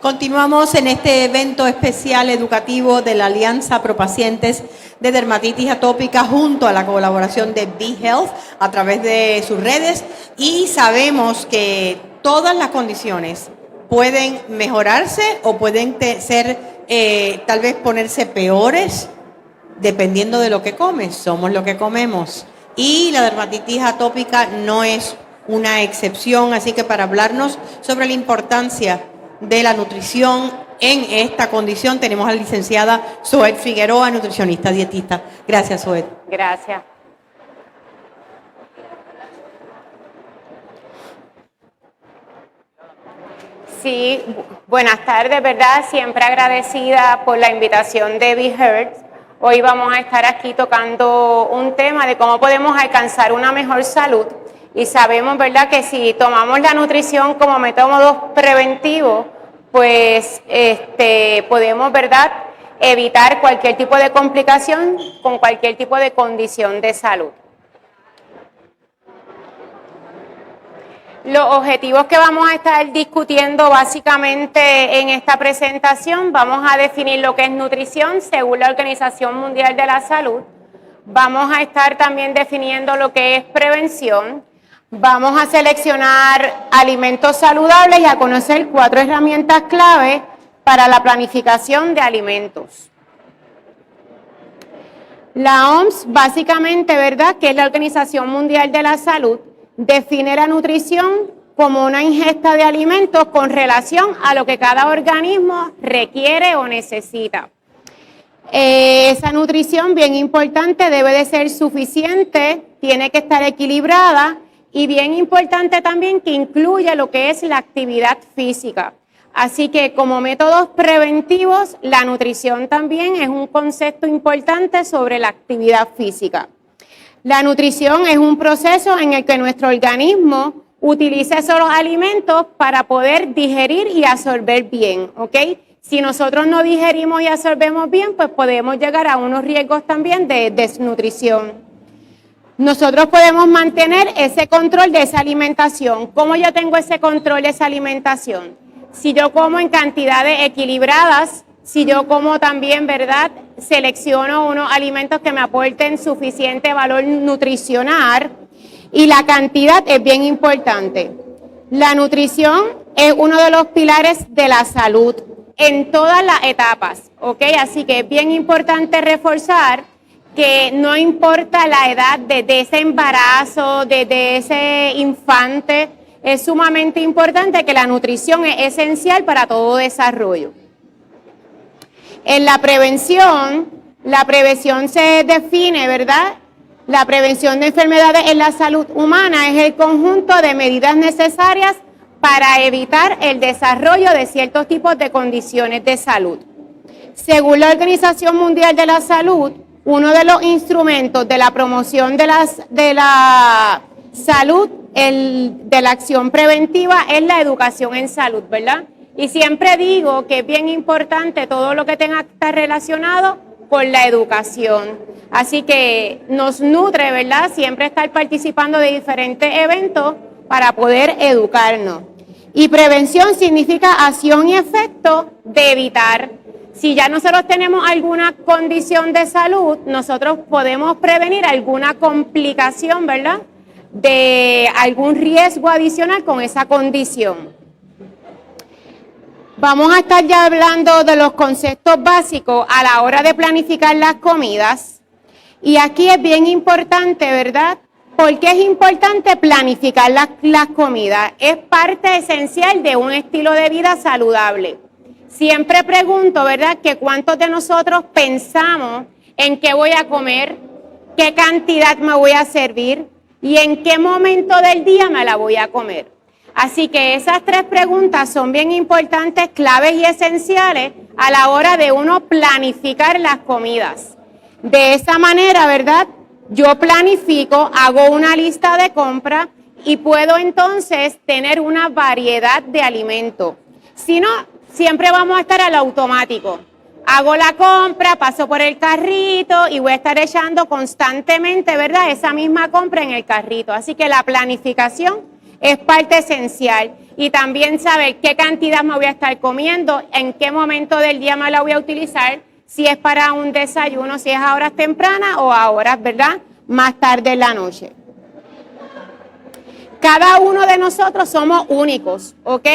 Continuamos en este evento especial educativo de la Alianza Pro Pacientes de Dermatitis Atópica junto a la colaboración de B-Health a través de sus redes, y sabemos que todas las condiciones pueden mejorarse o pueden ser tal vez ponerse peores dependiendo de lo que comes. Somos lo que comemos y la dermatitis atópica no es una excepción, así que para hablarnos sobre la importancia de la nutrición en esta condición tenemos a la licenciada Zoet Figueroa, nutricionista dietista. Gracias, Zoet. Gracias. Sí, buenas tardes, ¿verdad? Siempre agradecida por la invitación de B-Health. Hoy vamos a estar aquí tocando un tema de cómo podemos alcanzar una mejor salud. Y sabemos, ¿verdad?, que si tomamos la nutrición como método preventivo, pues podemos, ¿verdad?, evitar cualquier tipo de complicación con cualquier tipo de condición de salud. Los objetivos que vamos a estar discutiendo básicamente en esta presentación, vamos a definir lo que es nutrición según la Organización Mundial de la Salud. Vamos a estar también definiendo lo que es prevención. Vamos a seleccionar alimentos saludables y a conocer 4 herramientas clave para la planificación de alimentos. La OMS, básicamente, ¿verdad?, que es la Organización Mundial de la Salud, define la nutrición como una ingesta de alimentos con relación a lo que cada organismo requiere o necesita. Esa nutrición, bien importante, debe de ser suficiente, tiene que estar equilibrada y bien importante también que incluya lo que es la actividad física. Así que como métodos preventivos, la nutrición también es un concepto importante sobre la actividad física. La nutrición es un proceso en el que nuestro organismo utiliza esos alimentos para poder digerir y absorber bien, ¿ok? Si nosotros no digerimos y absorbemos bien, pues podemos llegar a unos riesgos también de desnutrición. Nosotros podemos mantener ese control de esa alimentación. ¿Cómo yo tengo ese control de esa alimentación? Si yo como en cantidades equilibradas, si yo como también, ¿verdad?, selecciono unos alimentos que me aporten suficiente valor nutricional, y la cantidad es bien importante. La nutrición es uno de los pilares de la salud en todas las etapas, ¿ok? Así que es bien importante reforzar que no importa la edad de ese embarazo, de ese infante, es sumamente importante que la nutrición es esencial para todo desarrollo. En la prevención se define, ¿verdad? La prevención de enfermedades en la salud humana es el conjunto de medidas necesarias para evitar el desarrollo de ciertos tipos de condiciones de salud. Según la Organización Mundial de la Salud, uno de los instrumentos de la promoción de la salud, de la acción preventiva, es la educación en salud, ¿verdad? Y siempre digo que es bien importante todo lo que tenga que estar relacionado con la educación. Así que nos nutre, ¿verdad?, siempre estar participando de diferentes eventos para poder educarnos. Y prevención significa acción y efecto de evitar. Si ya nosotros tenemos alguna condición de salud, nosotros podemos prevenir alguna complicación, ¿verdad?, de algún riesgo adicional con esa condición. Vamos a estar ya hablando de los conceptos básicos a la hora de planificar las comidas. Y aquí es bien importante, ¿verdad? ¿Por qué es importante planificar las comidas? Es parte esencial de un estilo de vida saludable. Siempre pregunto, ¿verdad?, que cuántos de nosotros pensamos en qué voy a comer, qué cantidad me voy a servir y en qué momento del día me la voy a comer. Así que esas 3 preguntas son bien importantes, claves y esenciales a la hora de uno planificar las comidas. De esa manera, ¿verdad?, yo planifico, hago una lista de compra y puedo entonces tener una variedad de alimentos. Si no, siempre vamos a estar al automático. Hago la compra, paso por el carrito y voy a estar echando constantemente, ¿verdad?, esa misma compra en el carrito. Así que la planificación es parte esencial. y también saber qué cantidad me voy a estar comiendo, en qué momento del día me la voy a utilizar, si es para un desayuno, si es a horas tempranas o a horas, ¿verdad?, más tarde en la noche. Cada uno de nosotros somos únicos, ¿ok?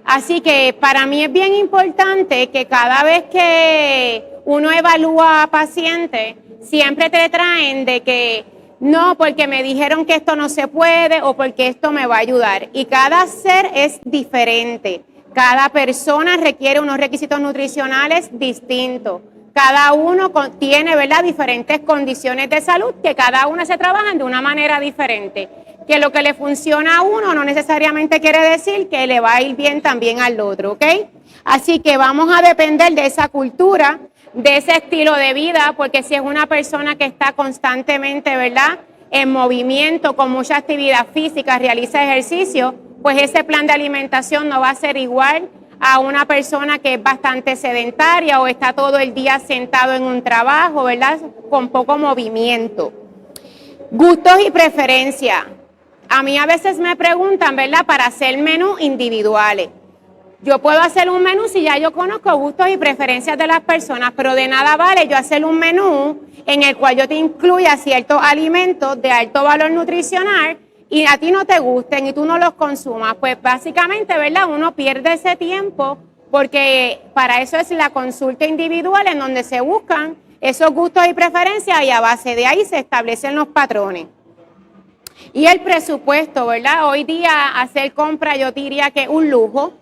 Así que para mí es bien importante que cada vez que uno evalúa a pacientes, siempre te traen de que no, porque me dijeron que esto no se puede o porque esto me va a ayudar. Y cada ser es diferente. Cada persona requiere unos requisitos nutricionales distintos. Cada uno tiene, ¿verdad?, diferentes condiciones de salud que cada una se trabajan de una manera diferente. Que lo que le funciona a uno no necesariamente quiere decir que le va a ir bien también al otro, ¿ok? Así que vamos a depender de esa cultura, de ese estilo de vida, porque si es una persona que está constantemente, ¿verdad?, en movimiento, con mucha actividad física, realiza ejercicio, pues ese plan de alimentación no va a ser igual a una persona que es bastante sedentaria o está todo el día sentado en un trabajo, ¿verdad?, con poco movimiento. Gustos y preferencias. A mí a veces me preguntan, ¿verdad?, para hacer menús individuales. Yo puedo hacer un menú si ya yo conozco gustos y preferencias de las personas, pero de nada vale yo hacer un menú en el cual yo te incluya ciertos alimentos de alto valor nutricional y a ti no te gusten y tú no los consumas. Pues básicamente, ¿verdad?, uno pierde ese tiempo porque para eso es la consulta individual en donde se buscan esos gustos y preferencias y a base de ahí se establecen los patrones. Y el presupuesto, ¿verdad? Hoy día hacer compra yo diría que es un lujo,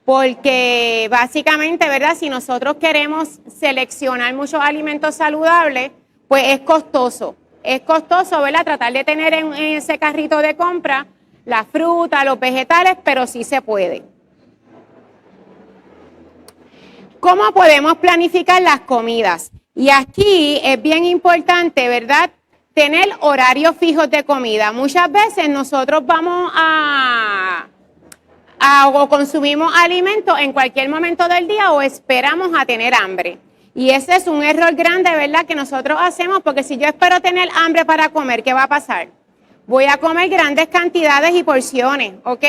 porque básicamente, ¿verdad?, si nosotros queremos seleccionar muchos alimentos saludables, pues es costoso. Es costoso, ¿verdad?, tratar de tener en ese carrito de compra la fruta, los vegetales, pero sí se puede. ¿Cómo podemos planificar las comidas? Y aquí es bien importante, ¿verdad?, tener horarios fijos de comida. Muchas veces nosotros vamos o consumimos alimentos en cualquier momento del día o esperamos a tener hambre. Y ese es un error grande, ¿verdad?, que nosotros hacemos, porque si yo espero tener hambre para comer, ¿qué va a pasar? Voy a comer grandes cantidades y porciones, ¿ok?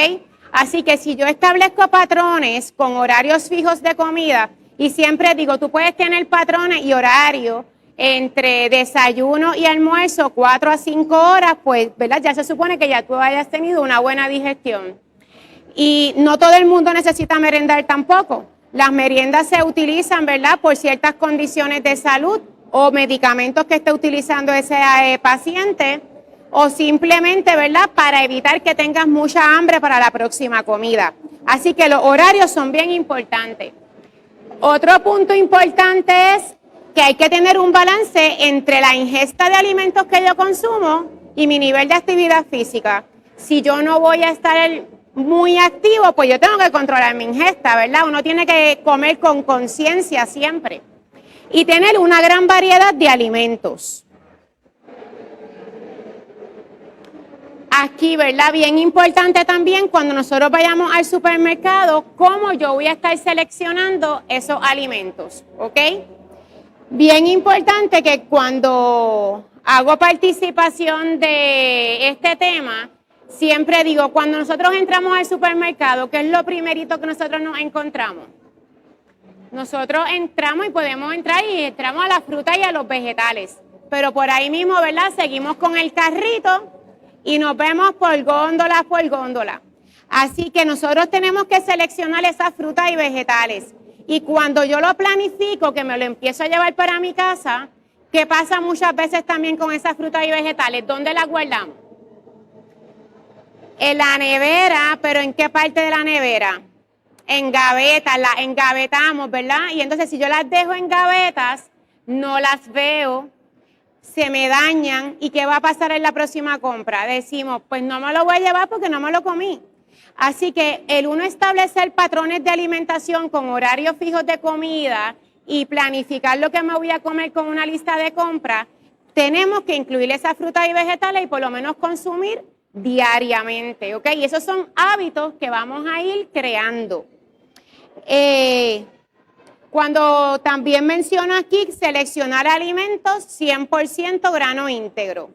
Así que si yo establezco patrones con horarios fijos de comida, y siempre digo, tú puedes tener patrones y horarios entre desayuno y almuerzo, 4 a 5 horas, pues, ¿verdad?, ya se supone que ya tú hayas tenido una buena digestión. Y no todo el mundo necesita merendar tampoco. Las meriendas se utilizan, ¿verdad?, por ciertas condiciones de salud o medicamentos que esté utilizando ese paciente o simplemente, ¿verdad?, para evitar que tengas mucha hambre para la próxima comida. Así que los horarios son bien importantes. Otro punto importante es que hay que tener un balance entre la ingesta de alimentos que yo consumo y mi nivel de actividad física. Si yo no voy a estar muy activo, pues yo tengo que controlar mi ingesta, ¿verdad? Uno tiene que comer con conciencia siempre y tener una gran variedad de alimentos. Aquí, ¿verdad?, bien importante también cuando nosotros vayamos al supermercado, cómo yo voy a estar seleccionando esos alimentos, ¿ok? Bien importante que cuando hago participación de este tema, siempre digo, cuando nosotros entramos al supermercado, ¿qué es lo primerito que nosotros nos encontramos? Nosotros entramos y podemos entrar y entramos a la fruta y a los vegetales, pero por ahí mismo, ¿verdad?, seguimos con el carrito y nos vemos por góndola por góndola. Así que nosotros tenemos que seleccionar esas frutas y vegetales. Y cuando yo lo planifico, que me lo empiezo a llevar para mi casa, ¿qué pasa muchas veces también con esas frutas y vegetales? ¿Dónde las guardamos? En la nevera, pero ¿en qué parte de la nevera? En gavetas, las engavetamos, ¿verdad? Y entonces si yo las dejo en gavetas, no las veo, se me dañan. ¿Y qué va a pasar en la próxima compra? Decimos, pues no me lo voy a llevar porque no me lo comí. Así que el uno establecer patrones de alimentación con horarios fijos de comida y planificar lo que me voy a comer con una lista de compra, tenemos que incluir esas frutas y vegetales y por lo menos consumir diariamente, ¿ok? Y esos son hábitos que vamos a ir creando. Cuando también menciono aquí seleccionar alimentos 100% grano íntegro.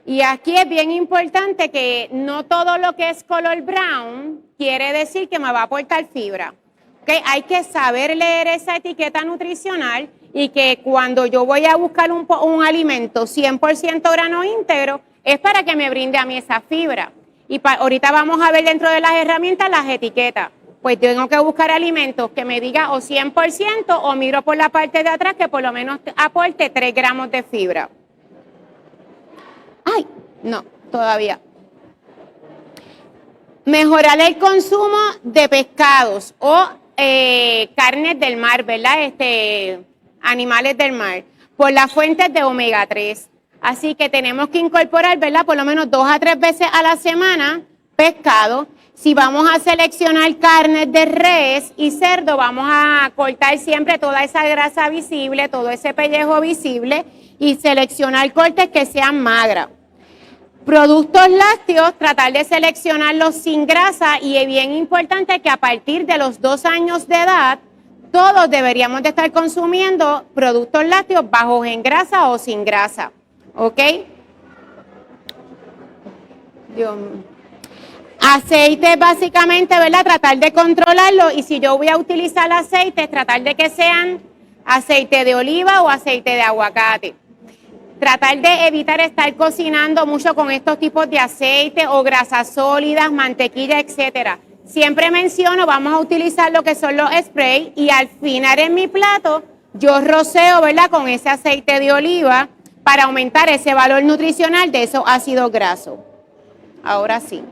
Y aquí es bien importante que no todo lo que es color brown quiere decir que me va a aportar fibra. ¿Okay? Hay que saber leer esa etiqueta nutricional y que cuando yo voy a buscar un alimento 100% grano íntegro es para que me brinde a mí esa fibra. Y ahorita vamos a ver dentro de las herramientas las etiquetas. Pues tengo que buscar alimentos que me diga o 100% o miro por la parte de atrás que por lo menos aporte 3 gramos de fibra. Ay, no, todavía. Mejorar el consumo de pescados o carnes del mar, ¿verdad? Animales del mar, por las fuentes de omega 3. Así que tenemos que incorporar, ¿verdad? Por lo menos 2 a 3 veces a la semana pescado. Si vamos a seleccionar carnes de res y cerdo, vamos a cortar siempre toda esa grasa visible, todo ese pellejo visible y seleccionar cortes que sean magras. Productos lácteos, tratar de seleccionarlos sin grasa y es bien importante que a partir de los 2 años de edad, todos deberíamos de estar consumiendo productos lácteos bajos en grasa o sin grasa, ¿ok? Dios mío. Aceite básicamente, ¿verdad? Tratar de controlarlo y si yo voy a utilizar aceites, tratar de que sean aceite de oliva o aceite de aguacate. Tratar de evitar estar cocinando mucho con estos tipos de aceite o grasas sólidas, mantequilla, etcétera. Siempre menciono, vamos a utilizar lo que son los sprays y al final en mi plato yo roceo, ¿verdad? Con ese aceite de oliva para aumentar ese valor nutricional de esos ácidos grasos. Ahora sí.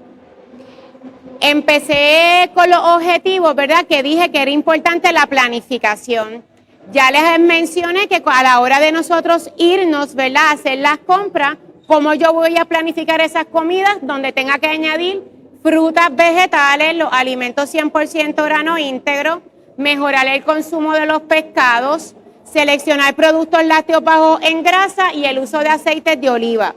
Empecé con los objetivos, ¿verdad? Que dije que era importante la planificación. Ya les mencioné que a la hora de nosotros irnos, ¿verdad? A hacer las compras, cómo yo voy a planificar esas comidas, donde tenga que añadir frutas, vegetales, los alimentos 100% grano íntegro, mejorar el consumo de los pescados, seleccionar productos lácteos bajos en grasa y el uso de aceites de oliva.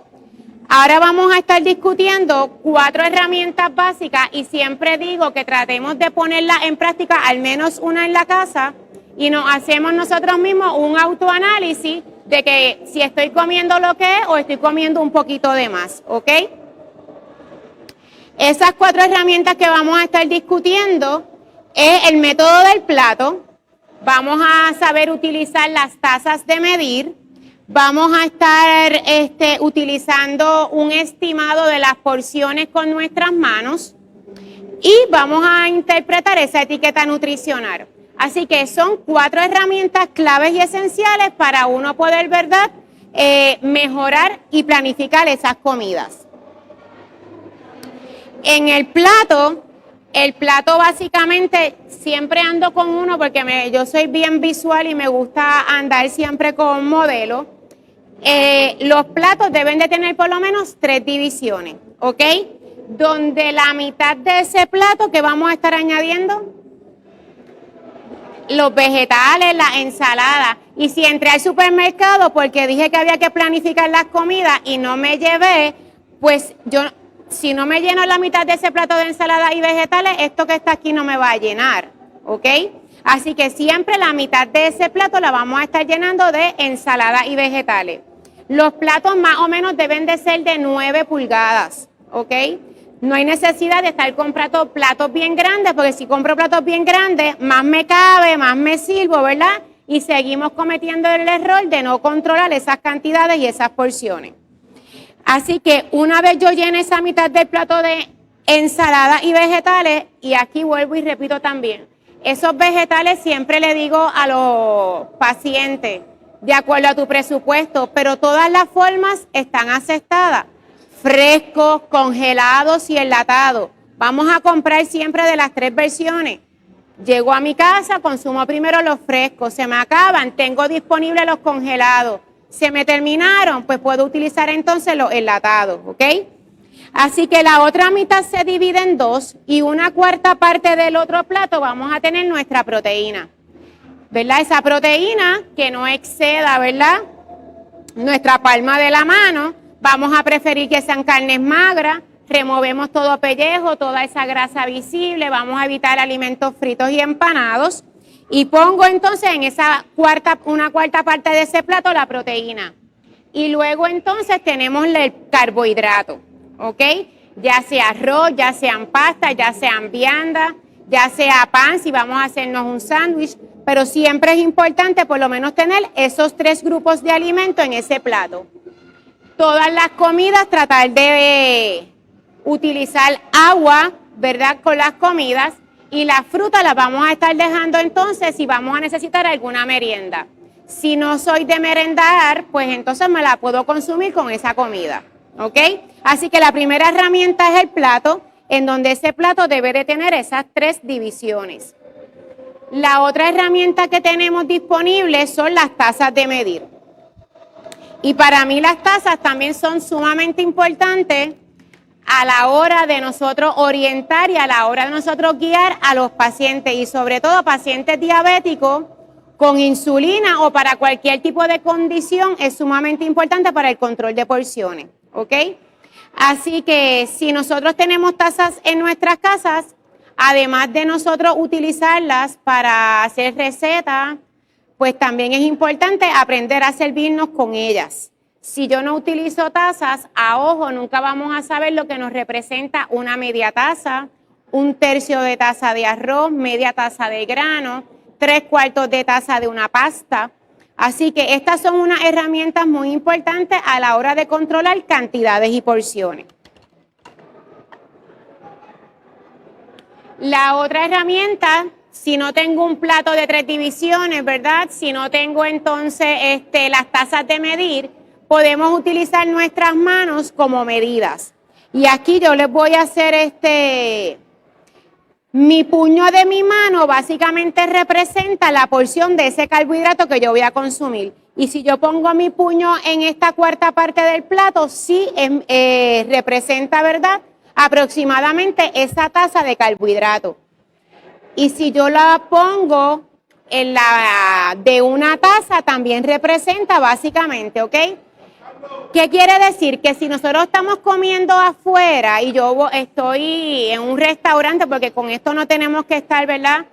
Ahora vamos a estar discutiendo 4 herramientas básicas y siempre digo que tratemos de ponerlas en práctica, al menos una en la casa, y nos hacemos nosotros mismos un autoanálisis de que si estoy comiendo lo que es o estoy comiendo un poquito de más, ¿ok? Esas 4 herramientas que vamos a estar discutiendo es el método del plato, vamos a saber utilizar las tazas de medir, vamos a estar utilizando un estimado de las porciones con nuestras manos y vamos a interpretar esa etiqueta nutricional. Así que son 4 herramientas claves y esenciales para uno poder, ¿verdad?, mejorar y planificar esas comidas. En el plato básicamente siempre ando con uno porque yo soy bien visual y me gusta andar siempre con modelos. Los platos deben de tener por lo menos 3 divisiones, ¿ok? Donde la mitad de ese plato que vamos a estar añadiendo, los vegetales, la ensalada. Y si entré al supermercado porque dije que había que planificar las comidas y no me llevé, pues si no me lleno la mitad de ese plato de ensalada y vegetales, esto que está aquí no me va a llenar, ¿ok? Así que siempre la mitad de ese plato la vamos a estar llenando de ensalada y vegetales. Los platos más o menos deben de ser de 9 pulgadas, ¿ok? No hay necesidad de estar comprando platos bien grandes, porque si compro platos bien grandes, más me cabe, más me sirvo, ¿verdad? Y seguimos cometiendo el error de no controlar esas cantidades y esas porciones. Así que una vez yo llene esa mitad del plato de ensalada y vegetales, y aquí vuelvo y repito también, esos vegetales siempre le digo a los pacientes, de acuerdo a tu presupuesto, pero todas las formas están aceptadas. Frescos, congelados y enlatados. Vamos a comprar siempre de las 3 versiones. Llego a mi casa, consumo primero los frescos, se me acaban, tengo disponibles los congelados. Se me terminaron, pues puedo utilizar entonces los enlatados, ¿ok? Así que la otra mitad se divide en 2 y una cuarta parte del otro plato vamos a tener nuestra proteína, ¿verdad? Esa proteína que no exceda, ¿verdad?, nuestra palma de la mano. Vamos a preferir que sean carnes magras, removemos todo pellejo, toda esa grasa visible, vamos a evitar alimentos fritos y empanados y pongo entonces en una cuarta parte de ese plato la proteína. Y luego entonces tenemos el carbohidrato, ¿ok? Ya sea arroz, ya sean pastas, ya sean viandas, ya sea pan, si vamos a hacernos un sándwich, pero siempre es importante por lo menos tener esos 3 grupos de alimentos en ese plato. Todas las comidas, tratar de utilizar agua, ¿verdad?, con las comidas, y las frutas las vamos a estar dejando entonces si vamos a necesitar alguna merienda. Si no soy de merendar, pues entonces me la puedo consumir con esa comida, ¿ok? Así que la primera herramienta es el plato, en donde ese plato debe de tener esas 3 divisiones. La otra herramienta que tenemos disponible son las tazas de medir. Y para mí las tazas también son sumamente importantes a la hora de nosotros orientar y a la hora de nosotros guiar a los pacientes, y sobre todo pacientes diabéticos con insulina o para cualquier tipo de condición. Es sumamente importante para el control de porciones, ¿ok? Así que si nosotros tenemos tazas en nuestras casas, además de nosotros utilizarlas para hacer recetas, pues también es importante aprender a servirnos con ellas. Si yo no utilizo tazas, a ojo, nunca vamos a saber lo que nos representa una media taza, 1/3 de taza de arroz, media taza de grano, 3/4 de taza de una pasta. Así que estas son unas herramientas muy importantes a la hora de controlar cantidades y porciones. La otra herramienta, si no tengo un plato de 3 divisiones, ¿verdad? Si no tengo entonces las tazas de medir, podemos utilizar nuestras manos como medidas. Y aquí yo les voy a hacer mi puño de mi mano básicamente representa la porción de ese carbohidrato que yo voy a consumir. Y si yo pongo mi puño en esta 4ª parte del plato, sí representa, ¿verdad?, aproximadamente esa taza de carbohidrato. Y si yo la pongo en la de una taza, también representa básicamente, ¿ok? ¿Qué quiere decir? Que si nosotros estamos comiendo afuera y yo estoy en un restaurante, porque con esto no tenemos que estar, ¿verdad?,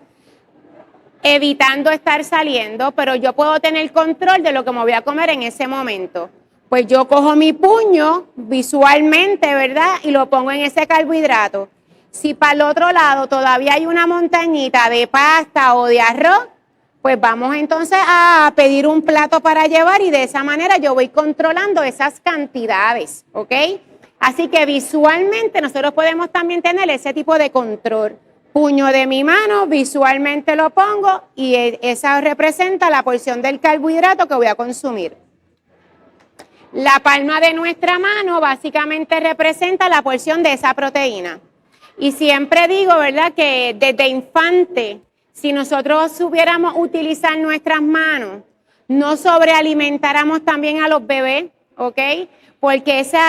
evitando estar saliendo, pero yo puedo tener control de lo que me voy a comer en ese momento. Pues yo cojo mi puño visualmente, ¿verdad?, y lo pongo en ese carbohidrato. Si para el otro lado todavía hay una montañita de pasta o de arroz, pues vamos entonces a pedir un plato para llevar, y de esa manera yo voy controlando esas cantidades, ¿ok? Así que visualmente nosotros podemos también tener ese tipo de control. Puño de mi mano, visualmente lo pongo y esa representa la porción del carbohidrato que voy a consumir. La palma de nuestra mano básicamente representa la porción de esa proteína. Y siempre digo, ¿verdad?, que desde infante, si nosotros supiéramos utilizar nuestras manos, no sobrealimentáramos también a los bebés, ¿ok? Porque ese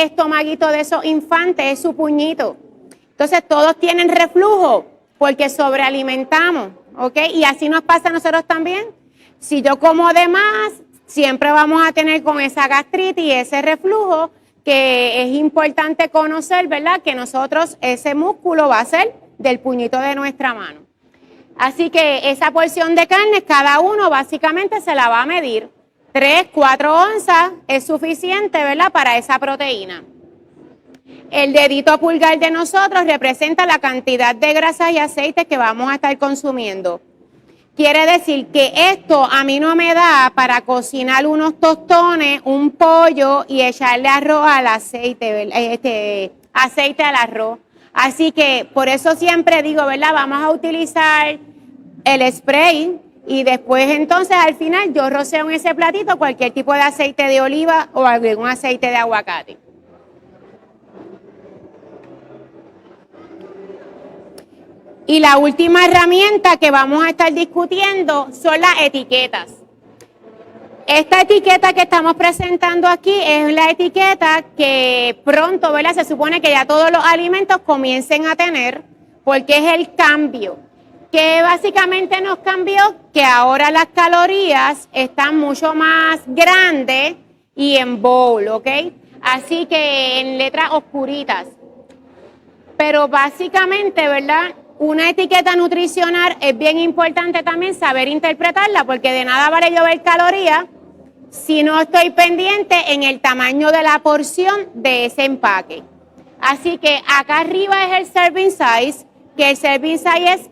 estomaguito de esos infantes es su puñito. Entonces todos tienen reflujo porque sobrealimentamos, ¿ok? Y así nos pasa a nosotros también. Si yo como de más, siempre vamos a tener con esa gastritis y ese reflujo, que es importante conocer, ¿verdad?, que nosotros ese músculo va a ser del puñito de nuestra mano. Así que esa porción de carne, cada uno básicamente se la va a medir. 3, 4 onzas es suficiente, ¿verdad?, para esa proteína. El dedito pulgar de nosotros representa la cantidad de grasas y aceites que vamos a estar consumiendo. Quiere decir que esto a mí no me da para cocinar unos tostones, un pollo y echarle arroz al aceite, aceite al arroz. Así que por eso siempre digo, ¿verdad?, vamos a utilizar el spray y después entonces al final yo roceo en ese platito cualquier tipo de aceite de oliva o algún aceite de aguacate. Y la última herramienta que vamos a estar discutiendo son las etiquetas. Esta etiqueta que estamos presentando aquí es la etiqueta que pronto, ¿verdad?, se supone que ya todos los alimentos comiencen a tener, porque es el cambio. Que básicamente nos cambió, que ahora las calorías están mucho más grandes y en bowl, ¿ok? Así que en letras oscuritas. Pero básicamente, ¿verdad?, una etiqueta nutricional es bien importante también saber interpretarla, porque de nada vale yo ver calorías si no estoy pendiente en el tamaño de la porción de ese empaque. Así que acá arriba es el serving size, que el serving size es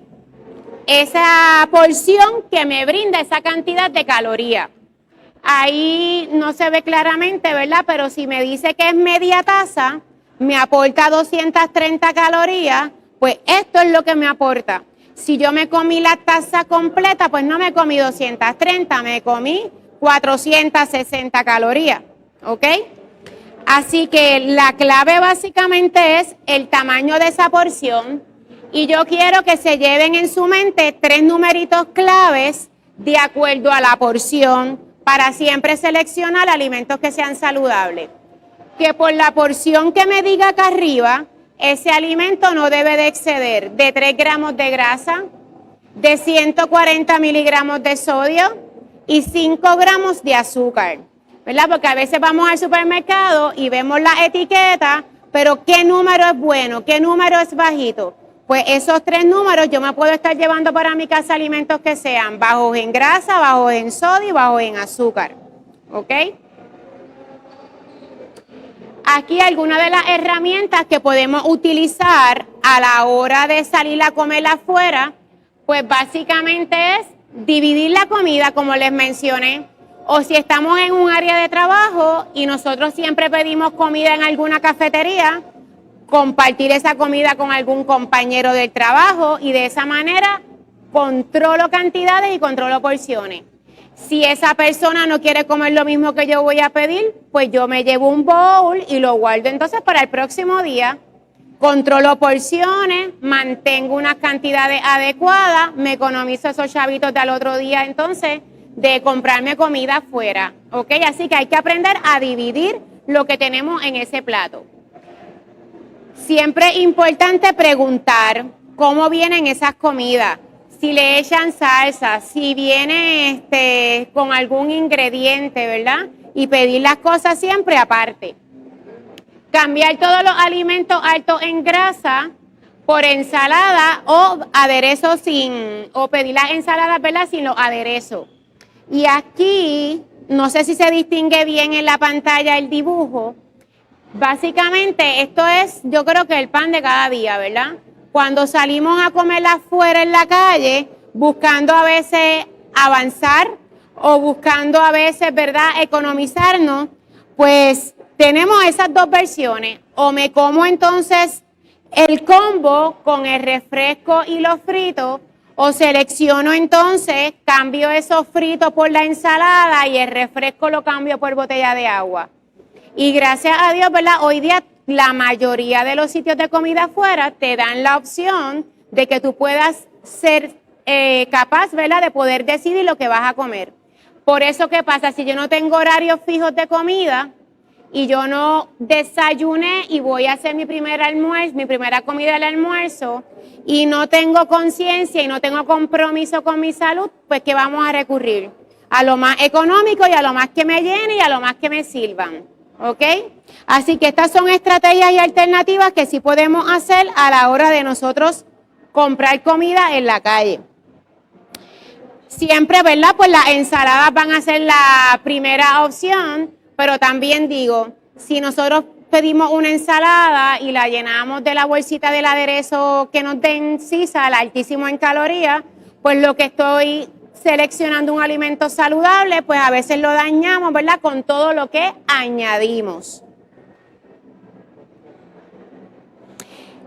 esa porción que me brinda esa cantidad de calorías. Ahí no se ve claramente, ¿verdad? Pero si me dice que es media taza, me aporta 230 calorías, pues esto es lo que me aporta. Si yo me comí la taza completa, pues no me comí 230, me comí 460 calorías, ¿ok? Así que la clave básicamente es el tamaño de esa porción y yo quiero que se lleven en su mente 3 numeritos claves de acuerdo a la porción para siempre seleccionar alimentos que sean saludables. Que por la porción que me diga acá arriba, ese alimento no debe de exceder de 3 gramos de grasa, de 140 miligramos de sodio y 5 gramos de azúcar. ¿Verdad? Porque a veces vamos al supermercado y vemos la etiqueta, pero ¿qué número es bueno? ¿Qué número es bajito? Pues esos 3 números yo me puedo estar llevando para mi casa alimentos que sean bajos en grasa, bajos en sodio y bajos en azúcar. ¿Ok? Aquí algunas de las herramientas que podemos utilizar a la hora de salir a comer afuera, pues básicamente es dividir la comida, como les mencioné. O si estamos en un área de trabajo y nosotros siempre pedimos comida en alguna cafetería, compartir esa comida con algún compañero del trabajo y de esa manera controlo cantidades y controlo porciones. Si esa persona no quiere comer lo mismo que yo voy a pedir, pues yo me llevo un bowl y lo guardo entonces para el próximo día. Controlo porciones, mantengo unas cantidades adecuadas, me economizo esos chavitos del otro día entonces de comprarme comida afuera, ¿ok? Así que hay que aprender a dividir lo que tenemos en ese plato. Siempre es importante preguntar cómo vienen esas comidas, si le echan salsa, si viene con algún ingrediente, ¿verdad? Y pedir las cosas siempre aparte. Cambiar todos los alimentos altos en grasa por ensalada o aderezo o pedir las ensaladas, ¿verdad? Sin los aderezos. Y aquí, no sé si se distingue bien en la pantalla el dibujo, básicamente esto es, yo creo que el pan de cada día, ¿verdad? Cuando salimos a comer afuera en la calle, buscando a veces avanzar o buscando a veces, ¿verdad?, economizarnos, pues tenemos esas dos versiones. O me como entonces el combo con el refresco y los fritos, o selecciono entonces, cambio esos fritos por la ensalada y el refresco lo cambio por botella de agua. Y gracias a Dios, ¿verdad? Hoy día la mayoría de los sitios de comida afuera te dan la opción de que tú puedas ser capaz, ¿verdad?, de poder decidir lo que vas a comer. Por eso, ¿qué pasa? Si yo no tengo horarios fijos de comida y yo no desayuné y voy a hacer mi primer almuerzo, mi primera comida del almuerzo, y no tengo conciencia y no tengo compromiso con mi salud, pues ¿qué vamos a recurrir? A lo más económico y a lo más que me llene y a lo más que me sirvan. ¿Ok? Así que estas son estrategias y alternativas que sí podemos hacer a la hora de nosotros comprar comida en la calle. Siempre, ¿verdad? Pues las ensaladas van a ser la primera opción, pero también digo, si nosotros pedimos una ensalada y la llenamos de la bolsita del aderezo que nos den Sisal, altísimo en calorías, pues lo que estoy seleccionando un alimento saludable, pues a veces lo dañamos, ¿verdad?, con todo lo que añadimos.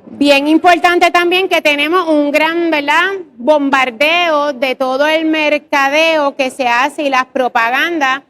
Bien importante también que tenemos un gran, ¿verdad?, bombardeo de todo el mercadeo que se hace y las propagandas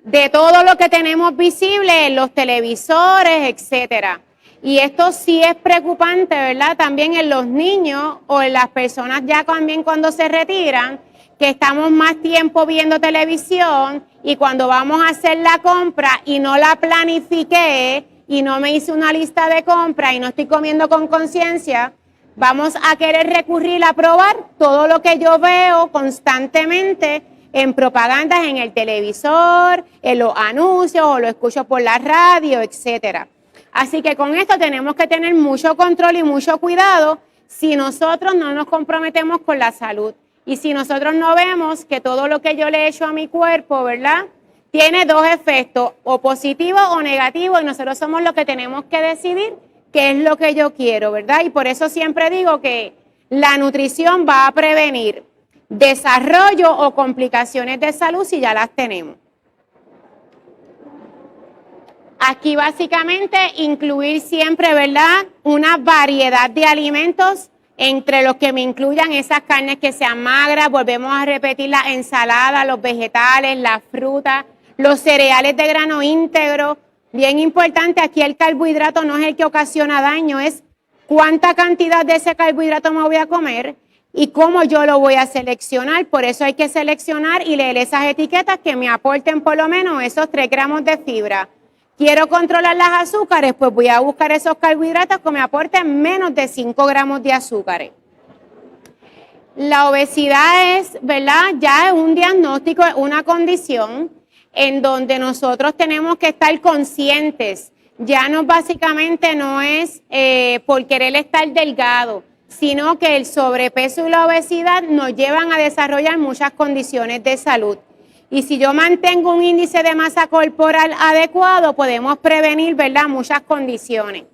de todo lo que tenemos visible en los televisores, etcétera. Y esto sí es preocupante, ¿verdad?, también en los niños o en las personas ya también cuando se retiran, que estamos más tiempo viendo televisión y cuando vamos a hacer la compra y no la planifiqué y no me hice una lista de compra y no estoy comiendo con conciencia, vamos a querer recurrir a probar todo lo que yo veo constantemente en propagandas en el televisor, en los anuncios o lo escucho por la radio, etcétera. Así que con esto tenemos que tener mucho control y mucho cuidado si nosotros no nos comprometemos con la salud. Y si nosotros no vemos que todo lo que yo le echo a mi cuerpo, ¿verdad?, tiene dos efectos, o positivo o negativo, y nosotros somos los que tenemos que decidir qué es lo que yo quiero, ¿verdad? Y por eso siempre digo que la nutrición va a prevenir desarrollo o complicaciones de salud si ya las tenemos. Aquí básicamente incluir siempre, ¿verdad?, una variedad de alimentos entre los que me incluyan esas carnes que sean magras, volvemos a repetir la ensalada, los vegetales, las frutas, los cereales de grano íntegro. Bien importante, aquí el carbohidrato no es el que ocasiona daño, es cuánta cantidad de ese carbohidrato me voy a comer y cómo yo lo voy a seleccionar. Por eso hay que seleccionar y leer esas etiquetas que me aporten por lo menos esos 3 gramos de fibra. Quiero controlar las azúcares, pues voy a buscar esos carbohidratos que me aporten menos de 5 gramos de azúcares. La obesidad es, ¿verdad?, ya es un diagnóstico, es una condición en donde nosotros tenemos que estar conscientes. Ya no básicamente no es por querer estar delgado, sino que el sobrepeso y la obesidad nos llevan a desarrollar muchas condiciones de salud. Y si yo mantengo un índice de masa corporal adecuado, podemos prevenir, ¿verdad?, muchas condiciones.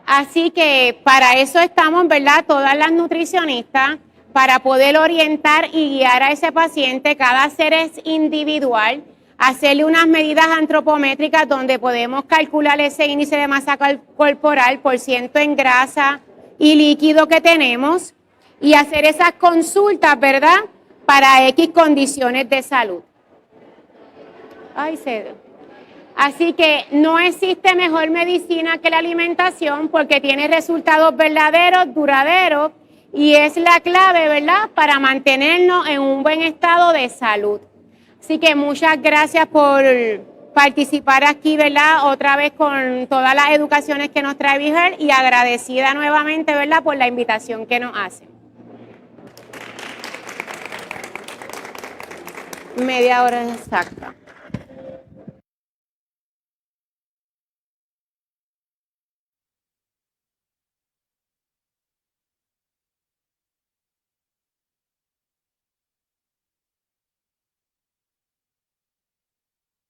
Así que para eso estamos, ¿verdad?, todas las nutricionistas, para poder orientar y guiar a ese paciente. Cada ser es individual, hacerle unas medidas antropométricas donde podemos calcular ese índice de masa corporal por ciento en grasa y líquido que tenemos y hacer esas consultas, ¿verdad?, para X condiciones de salud. Así que no existe mejor medicina que la alimentación porque tiene resultados verdaderos, duraderos y es la clave, ¿verdad?, para mantenernos en un buen estado de salud. Así que muchas gracias por participar aquí, ¿verdad?, otra vez con todas las educaciones que nos trae BeHealth y agradecida nuevamente, ¿verdad?, por la invitación que nos hacen. Media hora exacta.